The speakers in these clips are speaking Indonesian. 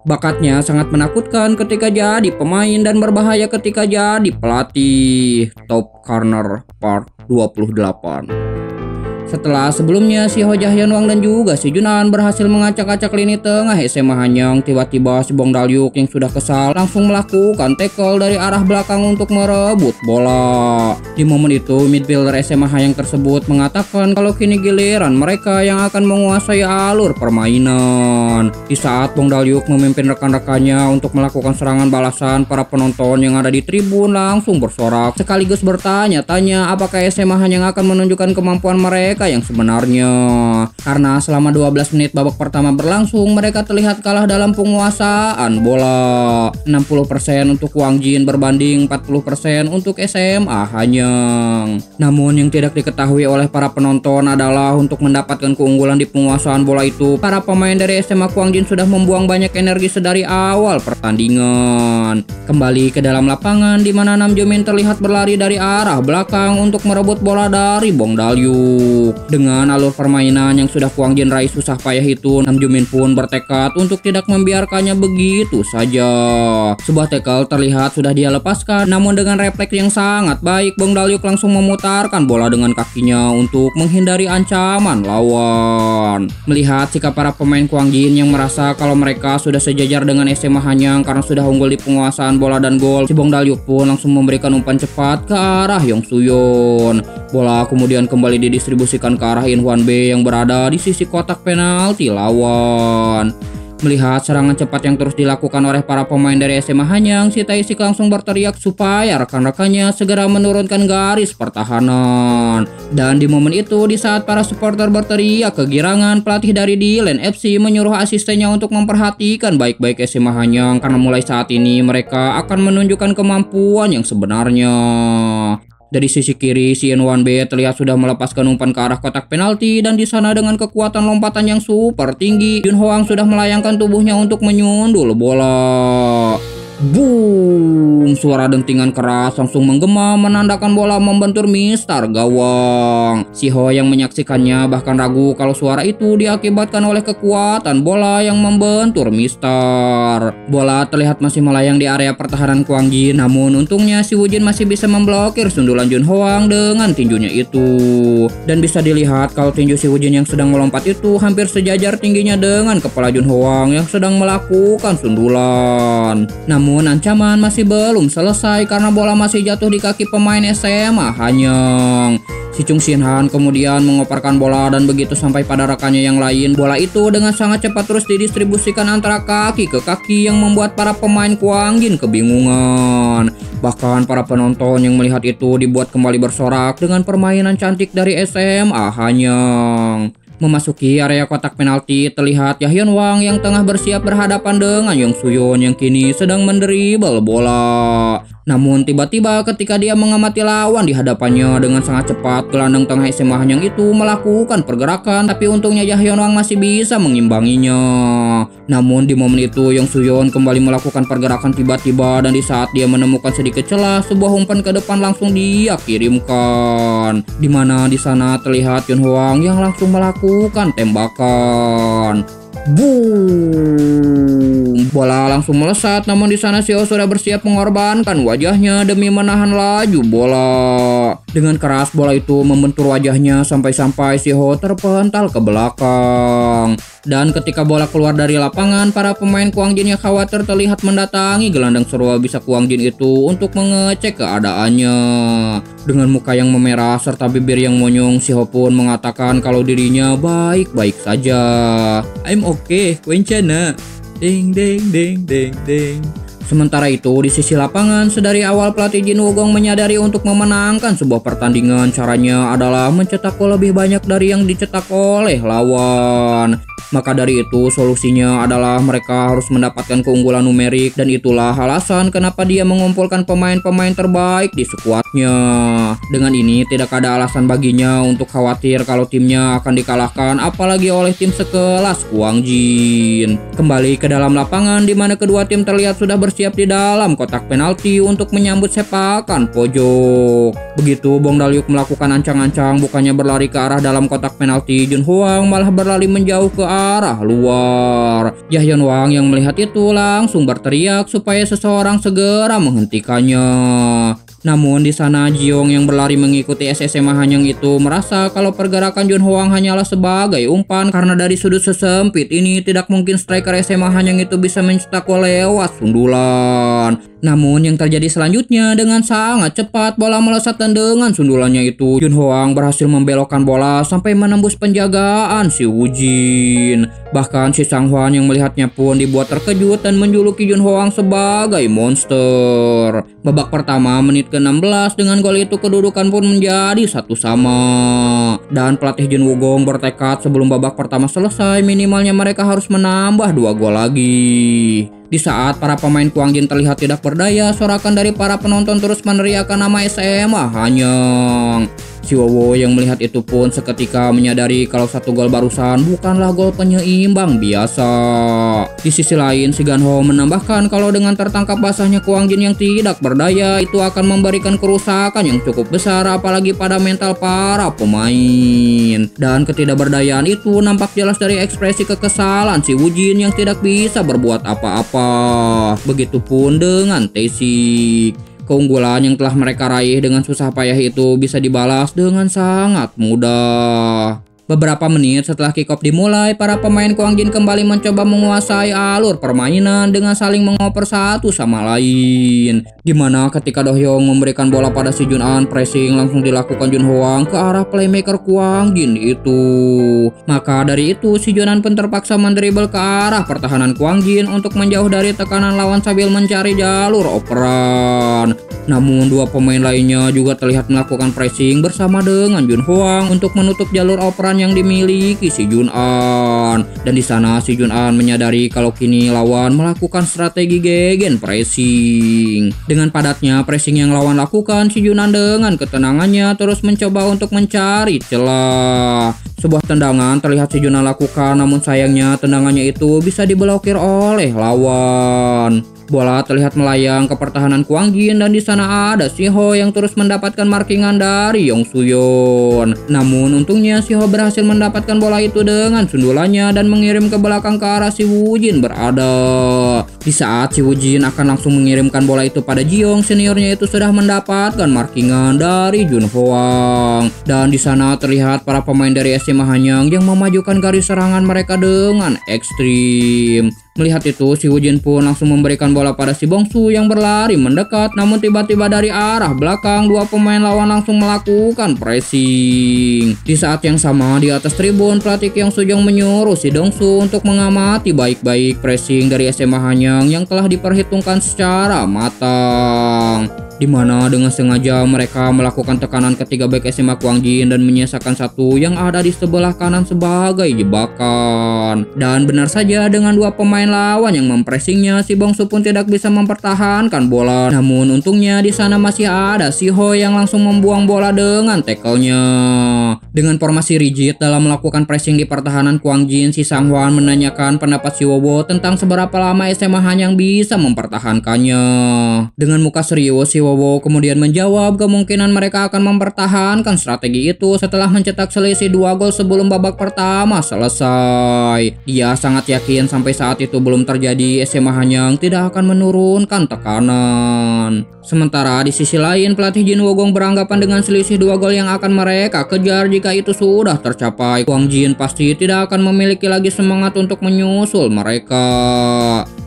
Bakatnya sangat menakutkan ketika jadi pemain dan berbahaya ketika jadi pelatih. Top Corner Part 28. Setelah sebelumnya si Ho Jahyun-wang dan juga si Junan berhasil mengacak-acak lini tengah SMA Hanyang, tiba-tiba si Bong Dalyuk yang sudah kesal langsung melakukan tackle dari arah belakang untuk merebut bola. Di momen itu midfielder SMA Hanyang tersebut mengatakan kalau kini giliran mereka yang akan menguasai alur permainan. Di saat Bong Dalyuk memimpin rekan-rekannya untuk melakukan serangan balasan, para penonton yang ada di tribun langsung bersorak sekaligus bertanya-tanya apakah SMA Hanyang akan menunjukkan kemampuan mereka yang sebenarnya. Karena selama 12 menit babak pertama berlangsung, mereka terlihat kalah dalam penguasaan bola. 60% untuk Wang Jin berbanding 40% untuk SMA Hanyang. Namun yang tidak diketahui oleh para penonton adalah untuk mendapatkan keunggulan di penguasaan bola itu, para pemain dari SMA Wang Jin sudah membuang banyak energi sedari awal pertandingan. Kembali ke dalam lapangan di mana Nam Jo-min terlihat berlari dari arah belakang untuk merebut bola dari Bong Dalyuk. Dengan alur permainan yang sudah Wang Jin raih susah payah itu, Nam Jo-min pun bertekad untuk tidak membiarkannya begitu saja. Sebuah tackle terlihat sudah dia lepaskan, namun dengan refleks yang sangat baik, Bong Dalyuk langsung memutarkan bola dengan kakinya untuk menghindari ancaman lawan. Melihat sikap para pemain Wang Jin yang merasa kalau mereka sudah sejajar dengan SMA Hanyang karena sudah unggul di penguasaan bola dan gol, si Bong Dalyuk pun langsung memberikan umpan cepat ke arah Yong Soo-yeon. Bola kemudian kembali didistribusikan ke arah In Hwan Bae yang berada di sisi kotak penalti lawan. Melihat serangan cepat yang terus dilakukan oleh para pemain dari SMA Hanyang, si Tae-sik langsung berteriak supaya rekan-rekannya segera menurunkan garis pertahanan. Dan di momen itu, di saat para supporter berteriak kegirangan, pelatih dari D-Line FC menyuruh asistennya untuk memperhatikan baik-baik SMA Hanyang karena mulai saat ini mereka akan menunjukkan kemampuan yang sebenarnya. Dari sisi kiri, si In Hwan Bae terlihat sudah melepaskan umpan ke arah kotak penalti, dan di sana dengan kekuatan lompatan yang super tinggi, Yun Hoang sudah melayangkan tubuhnya untuk menyundul bola. Boom! Suara dentingan keras langsung menggema menandakan bola membentur mistar gawang. Si Ho yang menyaksikannya bahkan ragu kalau suara itu diakibatkan oleh kekuatan bola yang membentur mistar. Bola terlihat masih melayang di area pertahanan Wang Jin, namun untungnya si Woo Jin masih bisa memblokir sundulan Jun Hoang dengan tinjunya itu. Dan bisa dilihat kalau tinju si Woo Jin yang sedang melompat itu hampir sejajar tingginya dengan kepala Jun Hoang yang sedang melakukan sundulan. Namun ancaman masih belum selesai karena bola masih jatuh di kaki pemain SMA Hanyang. Si Chung Shin Han kemudian mengoparkan bola dan begitu sampai pada rekannya yang lain, bola itu dengan sangat cepat terus didistribusikan antara kaki ke kaki yang membuat para pemain Wang Jin kebingungan. Bahkan para penonton yang melihat itu dibuat kembali bersorak dengan permainan cantik dari SMA Hanyang. Memasuki area kotak penalti, terlihat Jahyun Wang yang tengah bersiap berhadapan dengan Yong Soo-yeon yang kini sedang mendribel bola. Namun tiba-tiba ketika dia mengamati lawan di hadapannya dengan sangat cepat, gelandang tengah SMA Hanyang itu melakukan pergerakan, tapi untungnya Jahyun Wang masih bisa mengimbanginya. Namun di momen itu Yong Soo-yeon kembali melakukan pergerakan tiba-tiba, dan di saat dia menemukan sedikit celah, sebuah umpan ke depan langsung dia kirimkan. Dimana di sana terlihat Yun Hwang yang langsung melakukan tembakan. Boom! Bola langsung melesat, namun di sana Si Ho sudah bersiap mengorbankan wajahnya demi menahan laju bola. Dengan keras bola itu membentur wajahnya sampai-sampai Si Ho terpental ke belakang. Dan ketika bola keluar dari lapangan, para pemain Wang Jin yang khawatir terlihat mendatangi gelandang serba bisa Wang Jin itu untuk mengecek keadaannya. Dengan muka yang memerah serta bibir yang monyong, Si Ho pun mengatakan kalau dirinya baik-baik saja. I'm okay, Wencana. Ding ding ding ding ding. Sementara itu, di sisi lapangan, sedari awal pelatih Jin Woo-gong menyadari untuk memenangkan sebuah pertandingan, caranya adalah mencetak gol lebih banyak dari yang dicetak oleh lawan. Maka dari itu, solusinya adalah mereka harus mendapatkan keunggulan numerik, dan itulah alasan kenapa dia mengumpulkan pemain-pemain terbaik di skuadnya. Dengan ini, tidak ada alasan baginya untuk khawatir kalau timnya akan dikalahkan, apalagi oleh tim sekelas Wang Jin. Kembali ke dalam lapangan, di mana kedua tim terlihat sudah bersiap bersiap di dalam kotak penalti untuk menyambut sepakan pojok. Begitu Bong Dalyuk melakukan ancang-ancang bukannya berlari ke arah dalam kotak penalti, Jun Hwang malah berlari menjauh ke arah luar. Jae-hyun Wang yang melihat itu langsung berteriak supaya seseorang segera menghentikannya. Namun di sana Jiong yang berlari mengikuti SMA Hanyang itu merasa kalau pergerakan Jun Hwang hanyalah sebagai umpan karena dari sudut sesempit ini tidak mungkin striker SMA Hanyang itu bisa mencetak gol lewat sundulan. Namun yang terjadi selanjutnya, dengan sangat cepat bola melesat dan dengan sundulannya itu Jun Hwang berhasil membelokkan bola sampai menembus penjagaan si Woo Jin. Bahkan si Sang Hwan yang melihatnya pun dibuat terkejut dan menjuluki Jun Hwang sebagai monster. Babak pertama menit ke-16 dengan gol itu kedudukan pun menjadi 1-1. Dan pelatih Jin Woo-gong bertekad sebelum babak pertama selesai minimalnya mereka harus menambah 2 gol lagi. Di saat para pemain Kwang Jin terlihat tidak berdaya, sorakan dari para penonton terus meneriakkan nama SMA Hanyang. Si Wowo yang melihat itu pun seketika menyadari kalau 1 gol barusan bukanlah gol penyeimbang biasa. Di sisi lain, si Ganho menambahkan kalau dengan tertangkap basahnya Kwang Jin yang tidak berdaya itu akan memberikan kerusakan yang cukup besar apalagi pada mental para pemain. Dan ketidakberdayaan itu nampak jelas dari ekspresi kekesalan si Woo Jin yang tidak bisa berbuat apa-apa. Begitupun dengan Tae-sik. Keunggulan yang telah mereka raih dengan susah payah itu bisa dibalas dengan sangat mudah. Beberapa menit setelah kick off dimulai, para pemain Kwang Jin kembali mencoba menguasai alur permainan dengan saling mengoper satu sama lain. Dimana ketika Do Hyung memberikan bola pada si Jun An, pressing langsung dilakukan Jun Hwang ke arah playmaker Kwang Jin itu. Maka dari itu si Jun An pun terpaksa mendribel ke arah pertahanan Kwang Jin untuk menjauh dari tekanan lawan sambil mencari jalur operan. Namun 2 pemain lainnya juga terlihat melakukan pressing bersama dengan Jun Hwang untuk menutup jalur operan yang dimiliki si Jun An. Dan di sana si Jun An menyadari kalau kini lawan melakukan strategi gegen pressing. Dengan padatnya pressing yang lawan lakukan, si Jun An dengan ketenangannya terus mencoba untuk mencari celah. Sebuah tendangan terlihat si Jun An lakukan, namun sayangnya tendangannya itu bisa diblokir oleh lawan. Bola terlihat melayang ke pertahanan Kwang Jin dan di sana ada Si Ho yang terus mendapatkan markingan dari Yong Suyon. Namun untungnya Si Ho berhasil mendapatkan bola itu dengan sundulannya dan mengirim ke belakang ke arah si Woo Jin berada. Di saat si Woo Jin akan langsung mengirimkan bola itu pada Jiong, seniornya itu sudah mendapatkan markingan dari Jun Hwang. Dan di sana terlihat para pemain dari SMA Hanyang yang memajukan garis serangan mereka dengan ekstrim. Melihat itu, si Woo Jin pun langsung memberikan bola pada si Bongsu yang berlari mendekat, namun tiba-tiba dari arah belakang 2 pemain lawan langsung melakukan pressing. Di saat yang sama di atas tribun, pelatih Kyung Soo-jong menyuruh si Dongsu untuk mengamati baik-baik pressing dari SMA Hanyang yang telah diperhitungkan secara matang. Di mana dengan sengaja mereka melakukan tekanan ketiga back SMA Kwang Jin dan menyisakan satu yang ada di sebelah kanan sebagai jebakan. Dan benar saja dengan 2 pemain lawan yang mempressingnya, si Bongsu pun tidak bisa mempertahankan bola. Namun untungnya di sana masih ada Si Ho yang langsung membuang bola dengan tackle-nya. Dengan formasi rigid dalam melakukan pressing di pertahanan Kwang Jin, si Sang Hwan menanyakan pendapat si Wowo tentang seberapa lama SMA Hanyang bisa mempertahankannya. Dengan muka serius, si Wowo kemudian menjawab kemungkinan mereka akan mempertahankan strategi itu setelah mencetak selisih 2 gol sebelum babak pertama selesai. Dia sangat yakin sampai saat itu belum terjadi SMA Hanyang tidak akan menurunkan tekanan. Sementara di sisi lain, pelatih Jin Woo-gong beranggapan dengan selisih 2 gol yang akan mereka kejar jika itu sudah tercapai, Kwang Jin pasti tidak akan memiliki lagi semangat untuk menyusul mereka.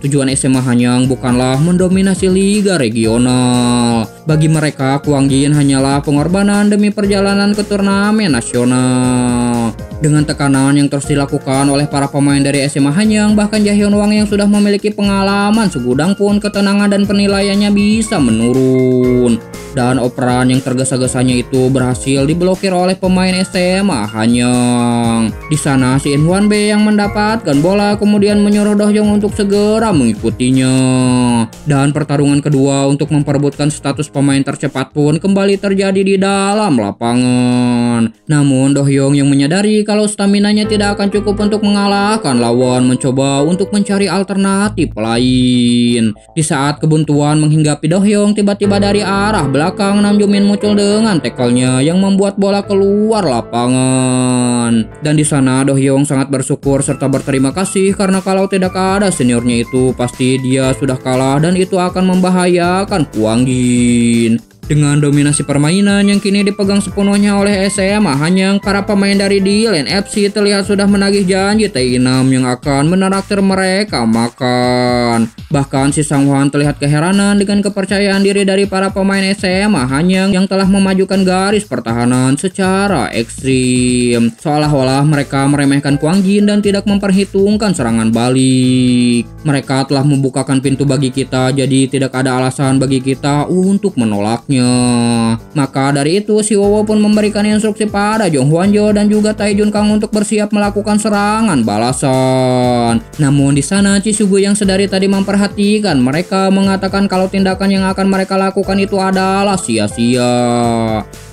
Tujuan SMA Hanyang bukanlah mendominasi liga regional. Bagi mereka, Kwang Jin hanyalah pengorbanan demi perjalanan ke turnamen nasional. Dengan tekanan yang terus dilakukan oleh para pemain dari SMA Hanyang, bahkan Jae-hyun Wang yang sudah memiliki pengalaman segudang pun ketenangan dan penilaiannya bisa menurun. Dan operan yang tergesa-gesanya itu berhasil diblokir oleh pemain SMA Hanyang. Di sana si In-hwan Bae yang mendapatkan bola kemudian menyuruh Do Hyung untuk segera mengikutinya. Dan pertarungan kedua untuk memperebutkan status pemain tercepat pun kembali terjadi di dalam lapangan. Namun Do Hyung yang menyadari kalau staminanya tidak akan cukup untuk mengalahkan lawan mencoba untuk mencari alternatif lain. Di saat kebuntuan menghinggapi Do Hyung, tiba-tiba dari arah belakang Nam Joo Min muncul dengan tackle-nya yang membuat bola keluar lapangan. Dan di sana Do Hyung sangat bersyukur serta berterima kasih karena kalau tidak ada seniornya itu pasti dia sudah kalah dan itu akan membahayakan Kwang Jin. Dengan dominasi permainan yang kini dipegang sepenuhnya oleh SMA Hanyang, para pemain dari D-Lane FC terlihat sudah menagih janji TI6 yang akan menraktir mereka makan. Bahkan si Sang Hwan terlihat keheranan dengan kepercayaan diri dari para pemain SMA Hanyang yang telah memajukan garis pertahanan secara ekstrim. Seolah-olah mereka meremehkan Kwang Jin dan tidak memperhitungkan serangan balik. Mereka telah membukakan pintu bagi kita, jadi tidak ada alasan bagi kita untuk menolaknya. Maka dari itu si Wowo pun memberikan instruksi pada Jong Hwanjo dan juga Tai Jun Kang untuk bersiap melakukan serangan balasan. Namun di sana Chi Sugu yang sedari tadi memperhatikan mereka mengatakan kalau tindakan yang akan mereka lakukan itu adalah sia-sia.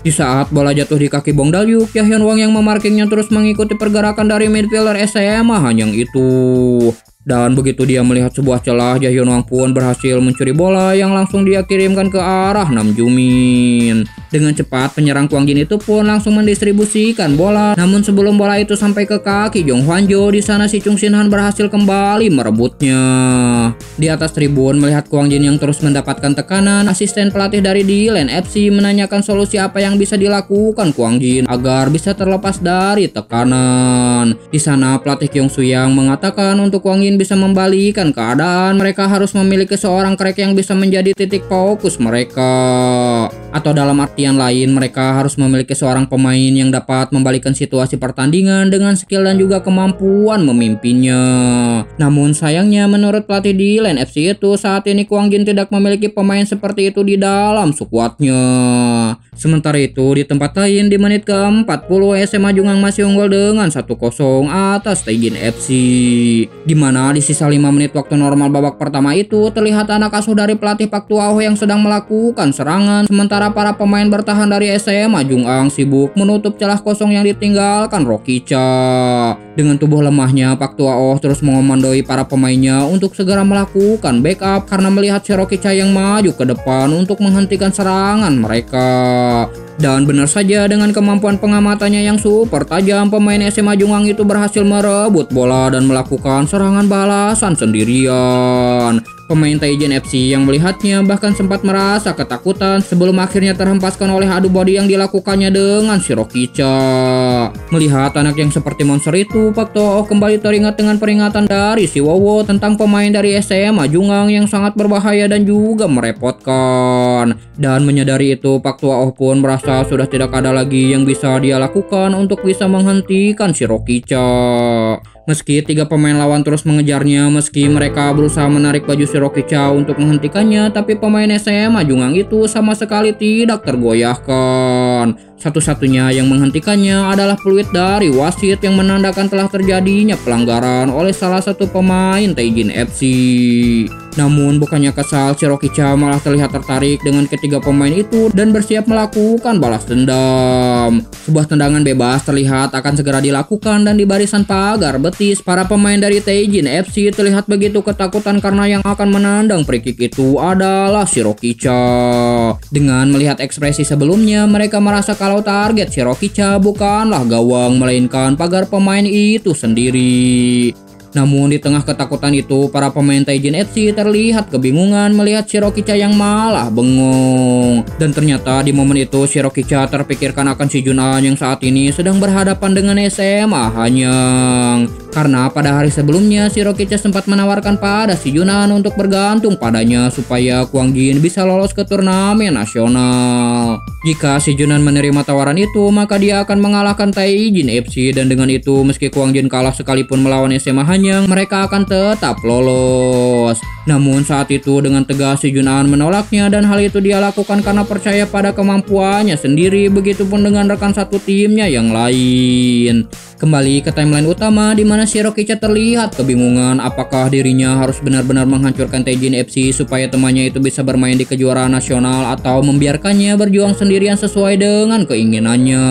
Di saat bola jatuh di kaki Bong Dalyuk, Jahyun Wang yang memarkingnya terus mengikuti pergerakan dari midfielder SMA Hanyang itu. Dan begitu dia melihat sebuah celah, Jahyun Wang pun berhasil mencuri bola yang langsung dia kirimkan ke arah Nam Joo Min. Dengan cepat penyerang Kwang Jin itu pun langsung mendistribusikan bola. Namun sebelum bola itu sampai ke kaki Jong Hwanjo, di sana si Chung Shin Han berhasil kembali merebutnya. Di atas tribun melihat Kwang Jin yang terus mendapatkan tekanan, asisten pelatih dari D-Lane FC menanyakan solusi apa yang bisa dilakukan Kwang Jin agar bisa terlepas dari tekanan. Di sana pelatih Kyung Soo Yang mengatakan untuk Kwang Jin bisa membalikan keadaan, mereka harus memiliki seorang crack yang bisa menjadi titik fokus mereka. Atau dalam artian lain, mereka harus memiliki seorang pemain yang dapat membalikan situasi pertandingan dengan skill dan juga kemampuan memimpinnya. Namun sayangnya menurut pelatih D-Lane FC itu saat ini Kwang Jin tidak memiliki pemain seperti itu di dalam skuadnya. Sementara itu di tempat lain di menit ke-40 SMA Jungang masih unggul dengan 1-0 atas Taijin FC. Dimana di sisa 5 menit waktu normal babak pertama itu terlihat anak asuh dari pelatih Pak Tuaho yang sedang melakukan serangan, sementara para pemain bertahan dari SMA Jungang sibuk menutup celah kosong yang ditinggalkan Rocky Cha. Dengan tubuh lemahnya, Pak Tuaho terus mengomandoi para pemainnya untuk segera melakukan backup karena melihat si Rocky Cha yang maju ke depan untuk menghentikan serangan mereka. Dan benar saja dengan kemampuan pengamatannya yang super tajam, pemain SMA Jungang itu berhasil merebut bola dan melakukan serangan balasan sendirian. Pemain Taijin FC yang melihatnya bahkan sempat merasa ketakutan sebelum akhirnya terhempaskan oleh adu body yang dilakukannya dengan si Rocky Cha. Melihat anak yang seperti monster itu, Pak Toh kembali teringat dengan peringatan dari si Wowo tentang pemain dari SMA Jungang yang sangat berbahaya dan juga merepotkan. Dan menyadari itu, Pak Tuaoh pun merasa sudah tidak ada lagi yang bisa dia lakukan untuk bisa menghentikan si Rocky Cha. Meski 3 pemain lawan terus mengejarnya, meski mereka berusaha menarik baju si Rocky Cha untuk menghentikannya, tapi pemain SMA Jungang itu sama sekali tidak tergoyahkan. Satu-satunya yang menghentikannya adalah peluit dari wasit yang menandakan telah terjadinya pelanggaran oleh salah satu pemain Taijin FC. Namun bukannya kesal, si Rocky Cha malah terlihat tertarik dengan ketiga pemain itu dan bersiap melakukan balas dendam. Sebuah tendangan bebas terlihat akan segera dilakukan dan di barisan pagar betis para pemain dari Taijin FC terlihat begitu ketakutan karena yang akan menandang free kick itu adalah si Rocky Cha. Dengan melihat ekspresi sebelumnya, mereka merasa kalau target si Rocky Cha bukanlah gawang melainkan pagar pemain itu sendiri. Namun di tengah ketakutan itu, para pemain Taijin FC terlihat kebingungan melihat si Rocky Cha yang malah bengong. Dan ternyata di momen itu si Rocky Cha terpikirkan akan si Junan yang saat ini sedang berhadapan dengan SMA Hanyang. Karena pada hari sebelumnya si Rocky Cha sempat menawarkan pada si Junan untuk bergantung padanya supaya Kwang Jin bisa lolos ke turnamen nasional. Jika si Junan menerima tawaran itu, maka dia akan mengalahkan Taijin FC dan dengan itu meski Kwang Jin kalah sekalipun melawan SMA Hanyang, mereka akan tetap lolos. Namun saat itu dengan tegas si Junaan menolaknya dan hal itu dia lakukan karena percaya pada kemampuannya sendiri, begitupun dengan rekan satu timnya yang lain. Kembali ke timeline utama di mana si Rokicha terlihat kebingungan apakah dirinya harus benar-benar menghancurkan Taijin FC supaya temannya itu bisa bermain di kejuaraan nasional atau membiarkannya berjuang sendirian sesuai dengan keinginannya.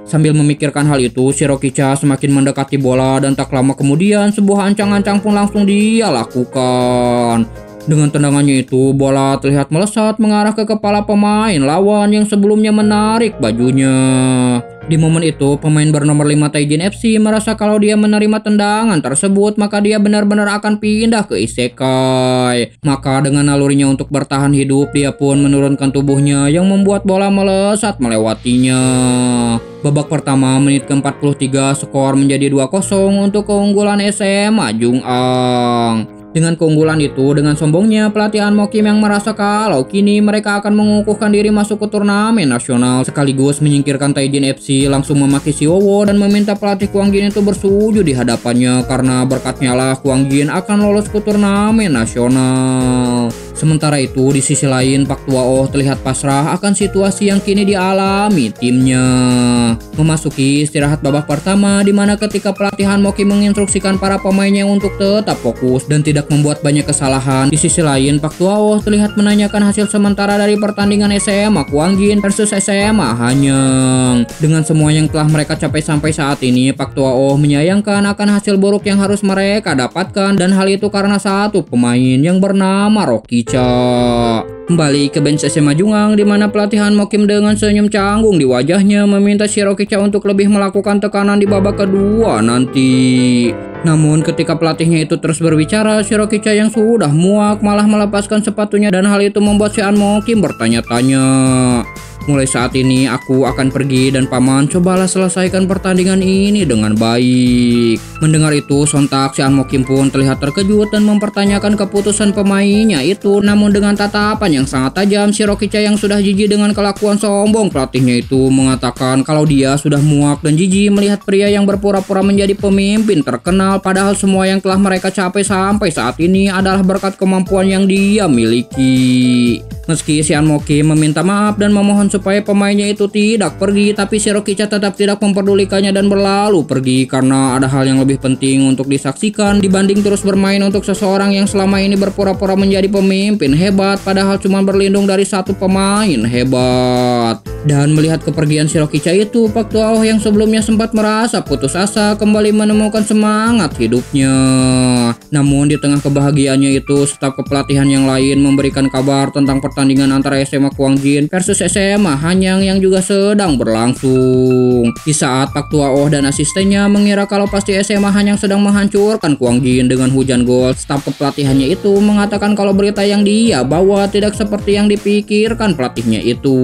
Sambil memikirkan hal itu, si Rokicha semakin mendekati bola dan tak lama kemudian sebuah ancang-ancang pun langsung dia lakukan. Dengan tendangannya itu, bola terlihat melesat mengarah ke kepala pemain lawan yang sebelumnya menarik bajunya. Di momen itu, pemain bernomor 5 Taijin FC merasa kalau dia menerima tendangan tersebut, maka dia benar-benar akan pindah ke Isekai. Maka dengan nalurinya untuk bertahan hidup, dia pun menurunkan tubuhnya yang membuat bola melesat melewatinya. Babak pertama menit ke-43 skor menjadi 2-0 untuk keunggulan SMA Jung'ang. Dengan keunggulan itu, dengan sombongnya pelatih Anmo Kim yang merasa kalau kini mereka akan mengukuhkan diri masuk ke turnamen nasional sekaligus menyingkirkan Taijin FC, langsung memaki si Wowo dan meminta pelatih Kwang Jin itu bersujud di hadapannya karena berkatnya lah Kwang Jin akan lolos ke turnamen nasional. Sementara itu di sisi lain Pak Tua Oh terlihat pasrah akan situasi yang kini dialami timnya. Memasuki istirahat babak pertama di mana ketika pelatih Anmo Kim menginstruksikan para pemainnya untuk tetap fokus dan tidak membuat banyak kesalahan. Di sisi lain Pak Tua Oh terlihat menanyakan hasil sementara dari pertandingan SMA Kwang Jin versus SMA Hanyang. Dengan semua yang telah mereka capai sampai saat ini, Pak Tua Oh menyayangkan akan hasil buruk yang harus mereka dapatkan dan hal itu karena satu pemain yang bernama Rokicha. Kembali ke bench SMA Jung'ang di mana pelatih Anmo Kim dengan senyum canggung di wajahnya meminta si Rokicha untuk lebih melakukan tekanan di babak kedua nanti. Namun ketika pelatihnya itu terus berbicara, si Rokicha yang sudah muak malah melepaskan sepatunya dan hal itu membuat si Anmo Kim bertanya-tanya. Mulai saat ini aku akan pergi dan paman cobalah selesaikan pertandingan ini dengan baik. Mendengar itu sontak si Anmo Kim pun terlihat terkejut dan mempertanyakan keputusan pemainnya itu. Namun dengan tatapan yang sangat tajam, si Rokicha yang sudah jijik dengan kelakuan sombong pelatihnya itu mengatakan kalau dia sudah muak dan jijik melihat pria yang berpura-pura menjadi pemimpin terkenal, padahal semua yang telah mereka capai sampai saat ini adalah berkat kemampuan yang dia miliki. Meski si Anmo Kim meminta maaf dan memohon supaya pemainnya itu tidak pergi, tapi si Rokicha tetap tidak memperdulikannya dan berlalu pergi karena ada hal yang lebih penting untuk disaksikan dibanding terus bermain untuk seseorang yang selama ini berpura-pura menjadi pemimpin hebat padahal cuma berlindung dari satu pemain hebat. Dan melihat kepergian si Rokicha itu, Pak Tua Oh yang sebelumnya sempat merasa putus asa kembali menemukan semangat hidupnya. Namun di tengah kebahagiaannya itu, staf kepelatihan yang lain memberikan kabar tentang pertandingan antara SMA Kwang Jin versus SMA Hanyang yang juga sedang berlangsung. Di saat Pak Tua Oh dan asistennya mengira kalau pasti SMA Hanyang sedang menghancurkan Kwang Jin dengan hujan gol, staf kepelatihannya itu mengatakan kalau berita yang dia bawa tidak seperti yang dipikirkan pelatihnya itu.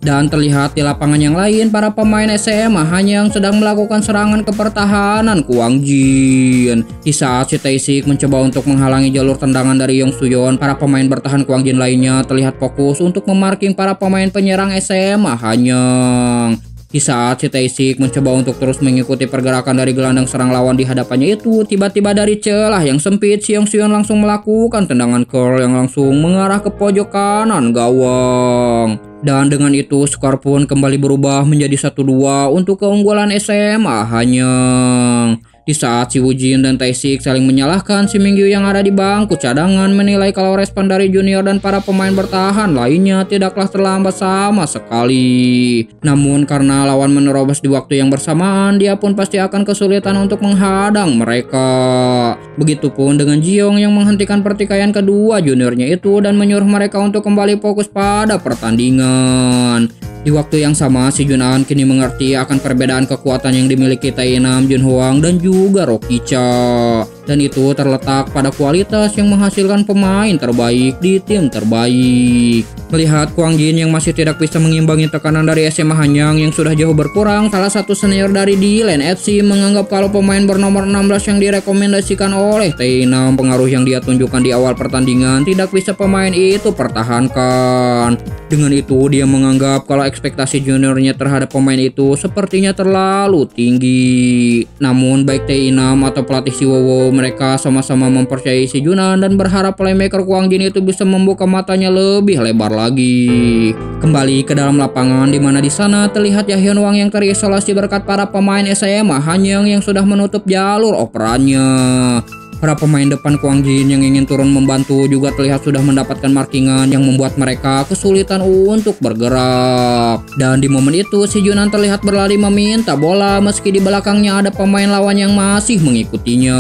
Dan terlihat di lapangan yang lain, para pemain SMA Hanyang sedang melakukan serangan ke pertahanan Kwang Jin. Di saat si Tae-sik mencoba untuk menghalangi jalur tendangan dari Yong Suyon, para pemain bertahan Kwang Jin lainnya terlihat fokus untuk memarking para pemain penyerang SMA Hanyang. Di saat si Tae-sik mencoba untuk terus mengikuti pergerakan dari gelandang serang lawan di hadapannya itu, tiba-tiba dari celah yang sempit, si Yong Suyon langsung melakukan tendangan curl yang langsung mengarah ke pojok kanan gawang. Dan dengan itu skor pun kembali berubah menjadi 1-2 untuk keunggulan SMA Hanyang. Di saat si Woo-jin dan Tae-sik saling menyalahkan, si Mingyu yang ada di bangku cadangan menilai kalau respon dari junior dan para pemain bertahan lainnya tidaklah terlambat sama sekali. Namun karena lawan menerobos di waktu yang bersamaan, dia pun pasti akan kesulitan untuk menghadang mereka. Begitupun dengan Jiyoung yang menghentikan pertikaian kedua juniornya itu dan menyuruh mereka untuk kembali fokus pada pertandingan. Di waktu yang sama, si Jun'an kini mengerti akan perbedaan kekuatan yang dimiliki Tae-nam, Junhwang, dan juga Rokicha. Dan itu terletak pada kualitas yang menghasilkan pemain terbaik di tim terbaik. Melihat Kwang Jin yang masih tidak bisa mengimbangi tekanan dari SMA Hanyang yang sudah jauh berkurang, salah satu senior dari D-Lane FC menganggap kalau pemain bernomor 16 yang direkomendasikan oleh Tae-nam, pengaruh yang dia tunjukkan di awal pertandingan, tidak bisa pemain itu pertahankan. Dengan itu dia menganggap kalau ekspektasi juniornya terhadap pemain itu sepertinya terlalu tinggi. Namun baik Tae-nam atau pelatih si Wowo mereka sama-sama mempercayai si Junan dan berharap playmaker Kwang Jin itu bisa membuka matanya lebih lebar lagi. Kembali ke dalam lapangan di mana di sana terlihat Jahyun Wang yang terisolasi berkat para pemain SMA Hanyang yang sudah menutup jalur operannya. Para pemain depan Kwang Jin yang ingin turun membantu juga terlihat sudah mendapatkan markingan yang membuat mereka kesulitan untuk bergerak. Dan di momen itu si Junan terlihat berlari meminta bola meski di belakangnya ada pemain lawan yang masih mengikutinya.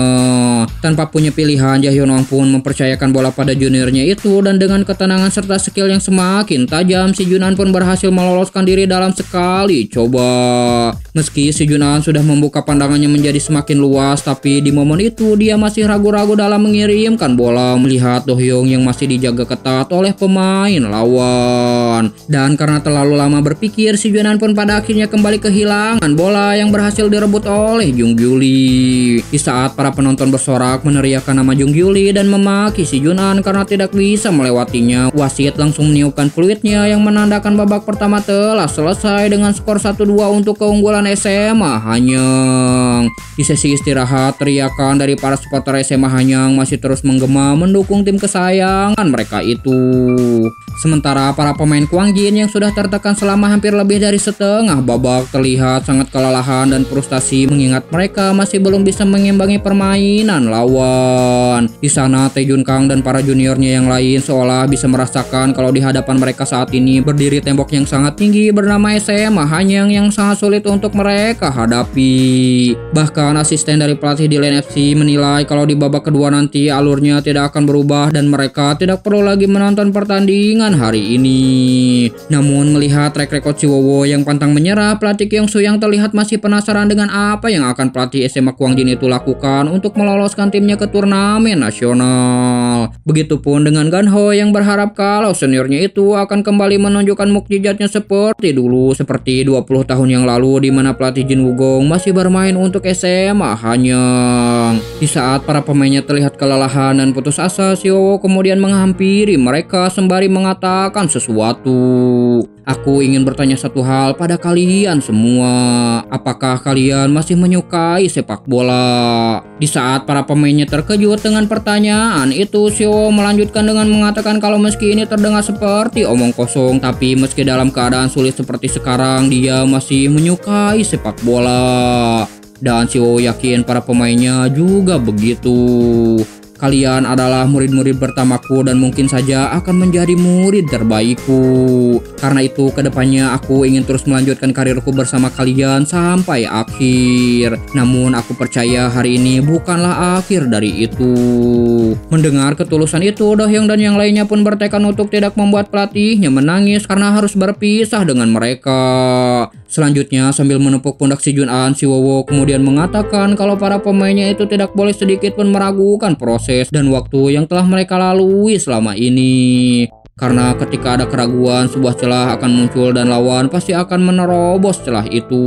Tanpa punya pilihan, Jahyun Wang pun mempercayakan bola pada juniornya itu dan dengan ketenangan serta skill yang semakin tajam si Junan pun berhasil meloloskan diri dalam sekali coba. Meski si Junan sudah membuka pandangannya menjadi semakin luas, tapi di momen itu dia masih ragu-ragu dalam mengirimkan bola melihat Do Hyung yang masih dijaga ketat oleh pemain lawan. Dan karena terlalu lama berpikir, si Junan pun pada akhirnya kembali kehilangan bola yang berhasil direbut oleh Jung Gyuli. Di saat para penonton bersorak meneriakkan nama Jung Gyuli dan memaki si Junan karena tidak bisa melewatinya, wasit langsung meniupkan peluitnya yang menandakan babak pertama telah selesai dengan skor 1-2 untuk keunggulan SMA Hanyang. Di sesi istirahat, teriakan dari para supporter SMA Hanyang masih terus menggema mendukung tim kesayangan mereka itu. Sementara para pemain Kwang Jin yang sudah tertekan selama hampir lebih dari setengah babak terlihat sangat kelelahan dan frustasi mengingat mereka masih belum bisa mengimbangi permainan lawan. Di sana Tae Jun Kang dan para juniornya yang lain seolah bisa merasakan kalau di hadapan mereka saat ini berdiri tembok yang sangat tinggi bernama SMA Hanyang yang sangat sulit untuk mereka hadapi. Bahkan asisten dari pelatih di Lane FC menilai kalau di babak kedua nanti alurnya tidak akan berubah dan mereka tidak perlu lagi menonton pertandingan hari ini. Namun melihat track record si Wowo yang pantang menyerah, pelatih Kyung Soo yang terlihat masih penasaran dengan apa yang akan pelatih SMA Kwang Jin itu lakukan untuk meloloskan timnya ke turnamen nasional. Begitupun dengan Ganho yang berharap kalau seniornya itu akan kembali menunjukkan mukjizatnya seperti dulu, seperti 20 tahun yang lalu di mana pelatih Jin Woo-gong masih bermain untuk SMA Hanyang. Di saat para pemainnya terlihat kelelahan dan putus asa, si Wowo kemudian menghampiri mereka sembari mengatakan sesuatu. Aku ingin bertanya satu hal pada kalian semua. Apakah kalian masih menyukai sepak bola? Di saat para pemainnya terkejut dengan pertanyaan itu, si Wowo melanjutkan dengan mengatakan kalau meski ini terdengar seperti omong kosong, tapi meski dalam keadaan sulit seperti sekarang, dia masih menyukai sepak bola. Dan si Wowo yakin para pemainnya juga begitu. Kalian adalah murid-murid pertamaku dan mungkin saja akan menjadi murid terbaikku. Karena itu kedepannya aku ingin terus melanjutkan karirku bersama kalian sampai akhir. Namun aku percaya hari ini bukanlah akhir dari itu. Mendengar ketulusan itu, Do Hyung dan yang lainnya pun bertekad untuk tidak membuat pelatihnya menangis karena harus berpisah dengan mereka. Selanjutnya sambil menepuk pundak si Jun An, si Wowo kemudian mengatakan kalau para pemainnya itu tidak boleh sedikit pun meragukan proses dan waktu yang telah mereka lalui selama ini. Karena ketika ada keraguan, sebuah celah akan muncul dan lawan pasti akan menerobos celah itu.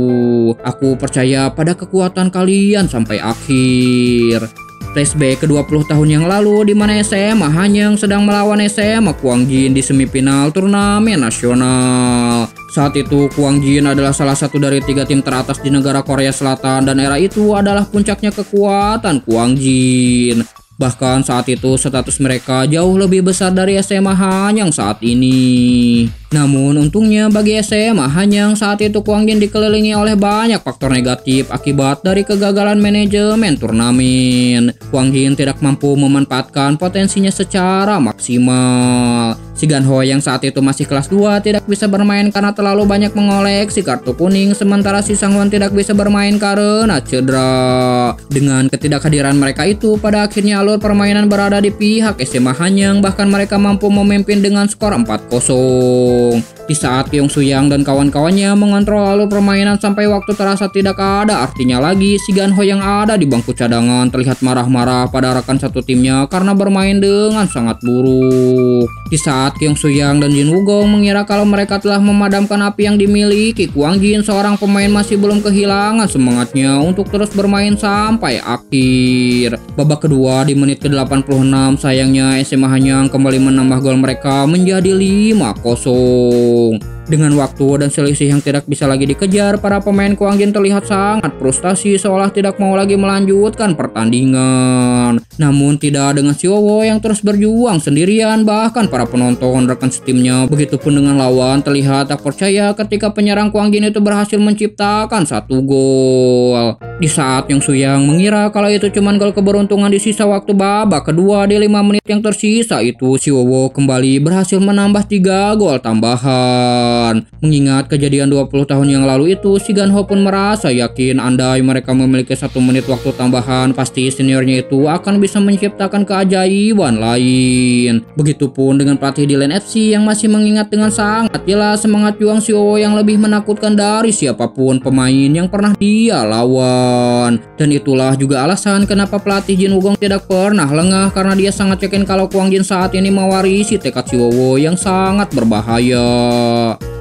Aku percaya pada kekuatan kalian sampai akhir. Flashback ke 20 tahun yang lalu di mana SMA Hanyang sedang melawan SMA Kwang Jin di semifinal turnamen nasional. Saat itu Kwang Jin adalah salah satu dari 3 tim teratas di negara Korea Selatan dan era itu adalah puncaknya kekuatan Kwang Jin. Bahkan saat itu status mereka jauh lebih besar dari SMA Hanyang saat ini. Namun untungnya bagi SMA Hanyang saat itu Kwang Jin dikelilingi oleh banyak faktor negatif akibat dari kegagalan manajemen turnamen. Kwang Jin tidak mampu memanfaatkan potensinya secara maksimal. Si Ganho yang saat itu masih kelas 2 tidak bisa bermain karena terlalu banyak mengoleksi kartu kuning, sementara si Sangwon tidak bisa bermain karena cedera. Dengan ketidakhadiran mereka itu, pada akhirnya alur permainan berada di pihak SMA Hanyang, bahkan mereka mampu memimpin dengan skor 4-0. Di saat Kyung Soo Yang dan kawan-kawannya mengontrol alur permainan sampai waktu terasa tidak ada artinya lagi, si Ganho yang ada di bangku cadangan terlihat marah-marah pada rekan satu timnya karena bermain dengan sangat buruk. Di saat Kyung Soo Yang dan Jin Woo-gong mengira kalau mereka telah memadamkan api yang dimiliki Kwang Jin, seorang pemain masih belum kehilangan semangatnya untuk terus bermain sampai akhir. Babak kedua di menit ke-86, sayangnya SMA Hanyang kembali menambah gol mereka menjadi 5-0. Dengan waktu dan selisih yang tidak bisa lagi dikejar, para pemain Kwang Jin terlihat sangat frustasi seolah tidak mau lagi melanjutkan pertandingan. Namun tidak dengan Siowo yang terus berjuang sendirian, bahkan para penonton rekan setimnya begitupun dengan lawan terlihat tak percaya ketika penyerang Kwang Jin itu berhasil menciptakan 1 gol. Di saat Yong Suyang mengira kalau itu cuma gol keberuntungan di sisa waktu babak kedua, di 5 menit yang tersisa itu Siowo kembali berhasil menambah 3 gol tambahan. Mengingat kejadian 20 tahun yang lalu itu, Si Ganho pun merasa yakin andai mereka memiliki 1 menit waktu tambahan, pasti seniornya itu akan bisa menciptakan keajaiban lain. Begitupun dengan pelatih di Lane FC yang masih mengingat dengan sangat jelas semangat juang Siowo yang lebih menakutkan dari siapapun pemain yang pernah dia lawan. Dan itulah juga alasan kenapa pelatih Jin Woo-gong tidak pernah lengah, karena dia sangat yakin kalau Kwang Jin saat ini mewarisi tekad Siowo yang sangat berbahaya.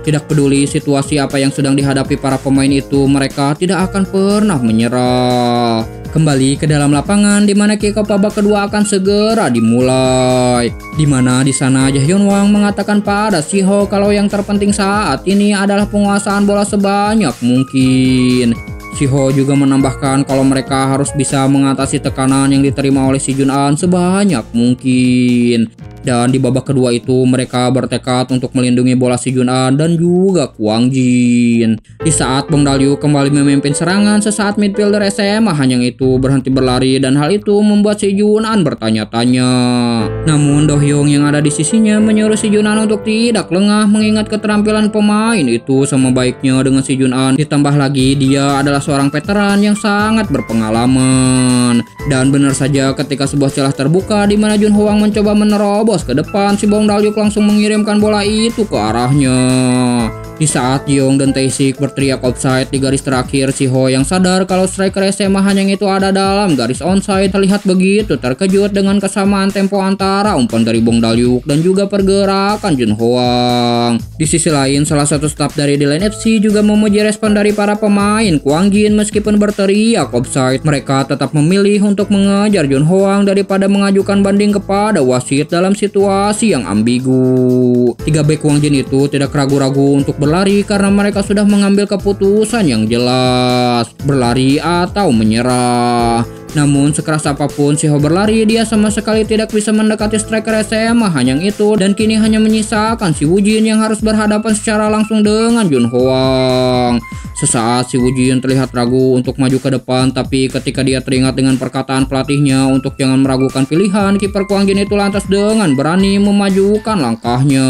Tidak peduli situasi apa yang sedang dihadapi para pemain itu, mereka tidak akan pernah menyerah. Kembali ke dalam lapangan di mana kick off babak kedua akan segera dimulai. Di mana di sana Jae-hyun Hwang mengatakan pada Si-ho kalau yang terpenting saat ini adalah penguasaan bola sebanyak mungkin. Si-ho juga menambahkan kalau mereka harus bisa mengatasi tekanan yang diterima oleh Si Jun-an sebanyak mungkin. Dan di babak kedua itu mereka bertekad untuk melindungi bola Si Jun-an dan juga Kwang Jin. Di saat Bong Dal-yu kembali memimpin serangan, sesaat midfielder SMA Hanyang itu berhenti berlari dan hal itu membuat Si Jun-an bertanya-tanya. Namun Do Hyung yang ada di sisinya menyuruh Si Jun-an untuk tidak lengah mengingat keterampilan pemain itu sama baiknya dengan Si Jun-an. Ditambah lagi dia adalah seorang veteran yang sangat berpengalaman. Dan benar saja ketika sebuah celah terbuka di mana Jun Hwang mencoba menerobos ke depan, si Bong Dal-yuk langsung mengirimkan bola itu ke arahnya. Di saat Yeong dan Tae-sik berteriak offside di garis terakhir, Si-ho yang sadar kalau striker SMA Hanyang itu ada dalam garis onside terlihat begitu terkejut dengan kesamaan tempo antara umpan dari Bong Dal-yuk dan juga pergerakan Jun Hwang. Di sisi lain, salah satu staf dari The Line FC juga memuji respon dari para pemain Kwang Jin meskipun berteriak offside. Mereka tetap memilih untuk mengejar Jun Hwang daripada mengajukan banding kepada wasit dalam situasi yang ambigu. 3 bek Kwang Jin itu tidak ragu-ragu untuk berlari karena mereka sudah mengambil keputusan yang jelas, berlari atau menyerah. Namun sekeras apapun Si-ho berlari, dia sama sekali tidak bisa mendekati striker SMA Hanyang itu dan kini hanya menyisakan Si Woo-jin yang harus berhadapan secara langsung dengan Jun Hwang. Sesaat Si Woo-jin terlihat ragu untuk maju ke depan, tapi ketika dia teringat dengan perkataan pelatihnya untuk jangan meragukan pilihan, kiper Kwang Jin itu lantas dengan berani memajukan langkahnya.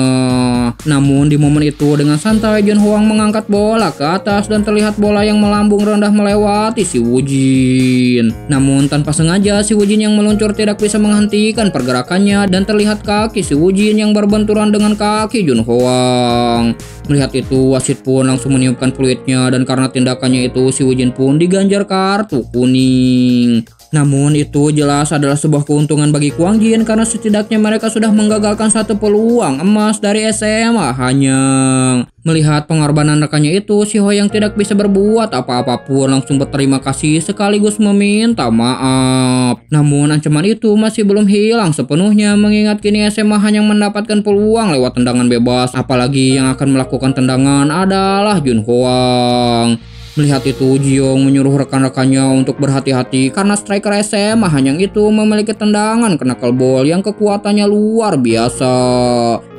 Namun di momen itu dengan santai Jun Hwang mengangkat bola ke atas dan terlihat bola yang melambung rendah melewati Si Woo-jin. Namun tanpa sengaja Si Woo-jin yang meluncur tidak bisa menghentikan pergerakannya dan terlihat kaki Si Woo-jin yang berbenturan dengan kaki Jun Hwang. Melihat itu wasit pun langsung meniupkan peluitnya dan karena tindakannya itu Si Woo-jin pun diganjar kartu kuning. Namun itu jelas adalah sebuah keuntungan bagi Kwang Jin karena setidaknya mereka sudah menggagalkan 1 peluang emas dari SMA Hanyang. Melihat pengorbanan rekannya itu, Si-ho yang tidak bisa berbuat apa-apa pun langsung berterima kasih sekaligus meminta maaf. Namun ancaman itu masih belum hilang sepenuhnya mengingat kini SMA Hanyang mendapatkan peluang lewat tendangan bebas, apalagi yang akan melakukan tendangan adalah Jun Hwang. Melihat itu, Ji-young menyuruh rekan-rekannya untuk berhati-hati karena striker SMA Hanyang itu memiliki tendangan knuckle ball yang kekuatannya luar biasa.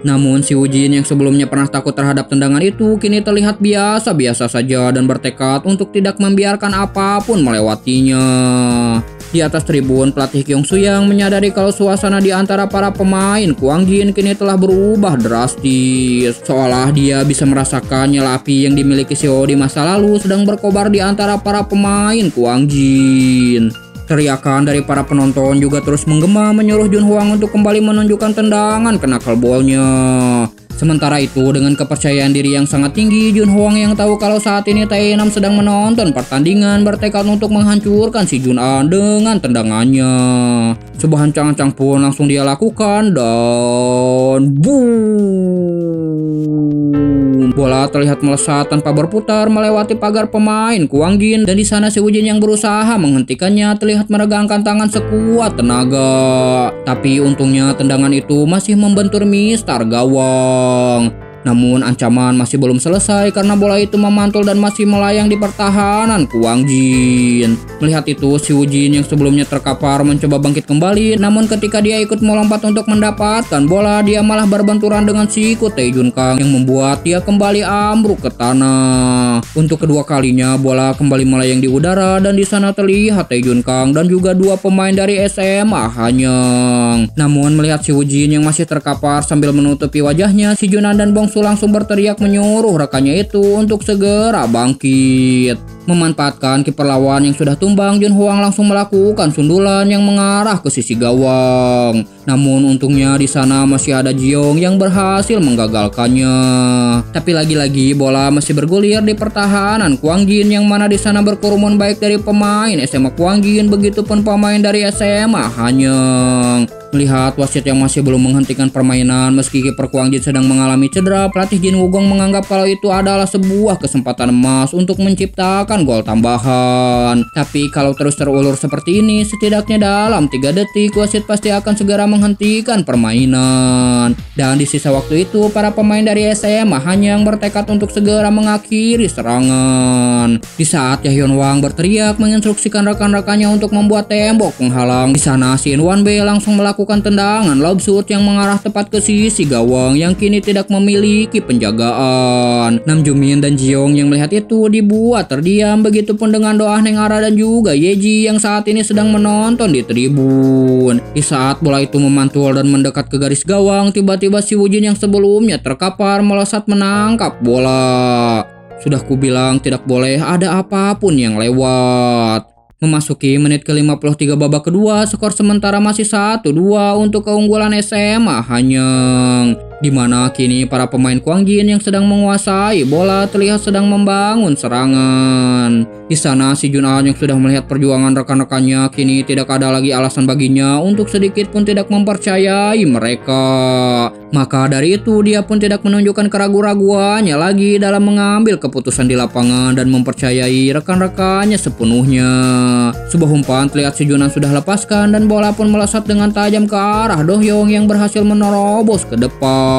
Namun Si Woo-jin yang sebelumnya pernah takut terhadap tendangan itu kini terlihat biasa-biasa saja dan bertekad untuk tidak membiarkan apapun melewatinya. Di atas tribun, pelatih Kyung Soo-yang menyadari kalau suasana di antara para pemain Kwang Jin kini telah berubah drastis. Seolah dia bisa merasakan nyala api yang dimiliki Si-ho di masa lalu sedang berkobar di antara para pemain Kwang Jin. Teriakan dari para penonton juga terus menggema menyuruh Jun Hwang untuk kembali menunjukkan tendangan ke knuckle ball-nya. Sementara itu, dengan kepercayaan diri yang sangat tinggi, Jun Hwang yang tahu kalau saat ini Tae-nam sedang menonton pertandingan bertekad untuk menghancurkan Si Jun-an dengan tendangannya. Sebuah ancang-ancang pun langsung dia lakukan dan boom! Bola terlihat melesat tanpa berputar melewati pagar pemain Kwang Jin dan di sana Si Woo-jin yang berusaha menghentikannya terlihat meregangkan tangan sekuat tenaga. Tapi untungnya tendangan itu masih membentur mistar gawang. Namun ancaman masih belum selesai karena bola itu memantul dan masih melayang di pertahanan Kwang Jin. Melihat itu, si Wujin yang sebelumnya terkapar mencoba bangkit kembali. Namun ketika dia ikut melompat untuk mendapatkan bola, dia malah berbenturan dengan siku Tae Jun Kang yang membuat dia kembali ambruk ke tanah. Untuk kedua kalinya bola kembali melayang di udara dan di sana terlihat Tae Jun Kang dan juga dua pemain dari SMA Hanyang. Namun melihat si Wujin yang masih terkapar sambil menutupi wajahnya, si Junan dan Bongsu langsung berteriak menyuruh rekannya itu untuk segera bangkit. Memanfaatkan kiper lawan yang sudah tumbang, Jun Hwang langsung melakukan sundulan yang mengarah ke sisi gawang. Namun untungnya di sana masih ada Jiong yang berhasil menggagalkannya. Tapi lagi-lagi bola masih bergulir di pertahanan Kwang Jin yang mana di sana berkerumun baik dari pemain SMA Kwang Jin begitupun pemain dari SMA Hanyang. Melihat wasit yang masih belum menghentikan permainan meski kiper Kwang Jin sedang mengalami cedera, pelatih Jin Wugong menganggap kalau itu adalah sebuah kesempatan emas untuk menciptakan gol tambahan. Tapi kalau terus terulur seperti ini, setidaknya dalam 3 detik wasit pasti akan segera menghentikan permainan. Dan di sisa waktu itu, para pemain dari SMA Hanyang bertekad untuk segera mengakhiri serangan. Di saat Jaehyun Wang berteriak menginstruksikan rekan-rekannya untuk membuat tembok penghalang, di sana Shin Won-bae langsung melakukan tendangan lob shoot yang mengarah tepat ke sisi gawang yang kini tidak memiliki penjagaan. Nam Jumin dan Jiong yang melihat itu dibuat terdiam, begitupun dengan Doah Neng Ara dan juga Yeji yang saat ini sedang menonton di tribun. Di saat bola itu memantul dan mendekat ke garis gawang, tiba-tiba si Wujin yang sebelumnya terkapar melesat menangkap bola. Sudah kubilang tidak boleh ada apapun yang lewat. Memasuki menit ke-53 babak kedua, skor sementara masih 1-2 untuk keunggulan SMA Hanyang. Di mana kini para pemain Kwang Jin yang sedang menguasai bola terlihat sedang membangun serangan. Di sana si Jun An yang sudah melihat perjuangan rekan-rekannya kini tidak ada lagi alasan baginya untuk sedikit pun tidak mempercayai mereka. Maka dari itu dia pun tidak menunjukkan keraguan-raguannya lagi dalam mengambil keputusan di lapangan dan mempercayai rekan-rekannya sepenuhnya. Sebuah umpan terlihat si Jun An sudah lepaskan dan bola pun melesat dengan tajam ke arah Do Hyung yang berhasil menerobos ke depan.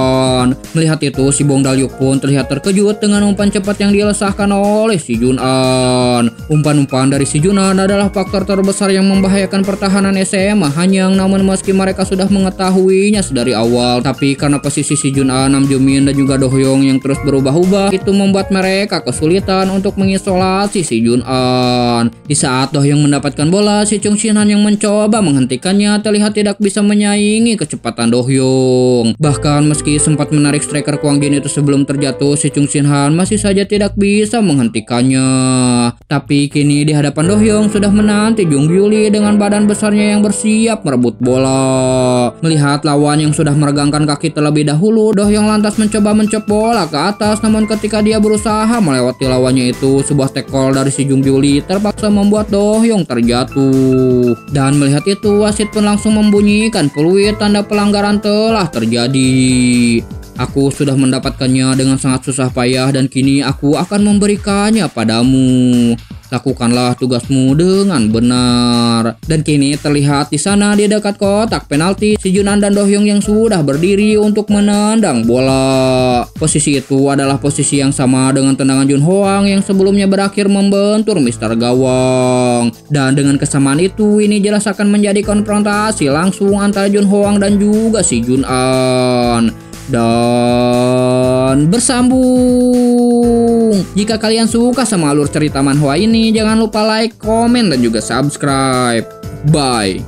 Melihat itu, si Bong Dalyuk pun terlihat terkejut dengan umpan cepat yang dilesahkan oleh si Jun An. Umpan-umpan dari si Jun An adalah faktor terbesar yang membahayakan pertahanan SMA Hanyang, namun meski mereka sudah mengetahuinya sedari awal, tapi karena posisi si Jun An, Nam Jumin dan juga Do Hyung yang terus berubah-ubah, itu membuat mereka kesulitan untuk mengisolasi si Jun An. Di saat Do Hyung mendapatkan bola, si Chung Shin Han yang mencoba menghentikannya terlihat tidak bisa menyaingi kecepatan Do Hyung. Bahkan meski sempat menarik striker Kwang Jin itu sebelum terjatuh, si Chung Shin Han masih saja tidak bisa menghentikannya. Tapi kini di hadapan Do Hyung sudah menanti Jung Gyu Lee dengan badan besarnya yang bersiap merebut bola. Melihat lawan yang sudah meregangkan kaki terlebih dahulu, Do Hyung lantas mencoba mencop bola ke atas, namun ketika dia berusaha melewati lawannya itu, sebuah tackle dari si Jung Gyu Lee terpaksa membuat Do Hyung terjatuh. Dan melihat itu, wasit pun langsung membunyikan peluit tanda pelanggaran telah terjadi. Aku sudah mendapatkannya dengan sangat susah payah dan kini aku akan memberikannya padamu. Lakukanlah tugasmu dengan benar. Dan kini terlihat di sana di dekat kotak penalti si Jun An dan Do Hyung yang sudah berdiri untuk menendang bola. Posisi itu adalah posisi yang sama dengan tendangan Jun Hwang yang sebelumnya berakhir membentur Mister Gawang. Dan dengan kesamaan itu, ini jelas akan menjadi konfrontasi langsung antara Jun Hwang dan juga si Jun An. Dan bersambung. Jika kalian suka sama alur cerita manhwa ini, jangan lupa like, komen, dan juga subscribe. Bye.